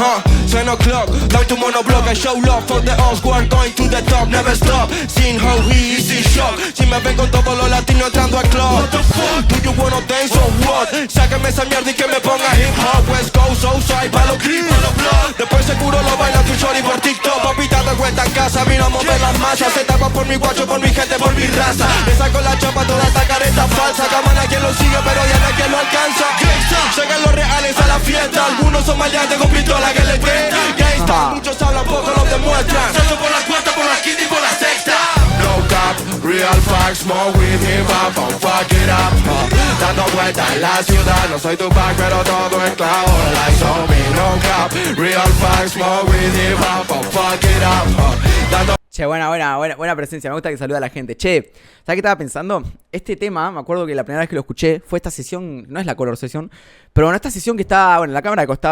10 o'clock, down to monoblock. I show love for the old squad, going to the top, never stop. Seeing how he is in shock. Si me ven con todos los latinos entrando al club. What the fuck? Do you wanna dance or what? Sáqueme esa mierda y que me ponga hip hop. West Coast, Southside, pa' los clips, pa' los blogs. Después seguro lo bailan tu shorty por TikTok. Papita te cuesta en casa, mira a mover las masas. Se tapa por mi guacho, por mi gente, por mi raza. Le saco la chapa, toda esta careta falsa. Cámara quien lo sigue, pero ya no hay quien lo alcanza. Llegan los reales a la fiesta. Algunos son maleantes con pistola que les den. Gangsta, muchos hablan, poco los demuestran. Salto por la cuarta, por la quinta y por la sexta. No cap, real facts, more with hip hop, I'll fuck it up. Dando vueltas en la ciudad, no soy Tupac, pero todo es clavo. Like so me, no cap, real facts, more with hip hop, I'll fuck it up. Dando Che, buena presencia. Me gusta que saluda a la gente. Che, ¿sabes qué estaba pensando? Este tema, me acuerdo que la primera vez que lo escuché fue esta sesión, no es la color sesión, pero bueno, esta sesión que está, bueno, en la cámara de costado.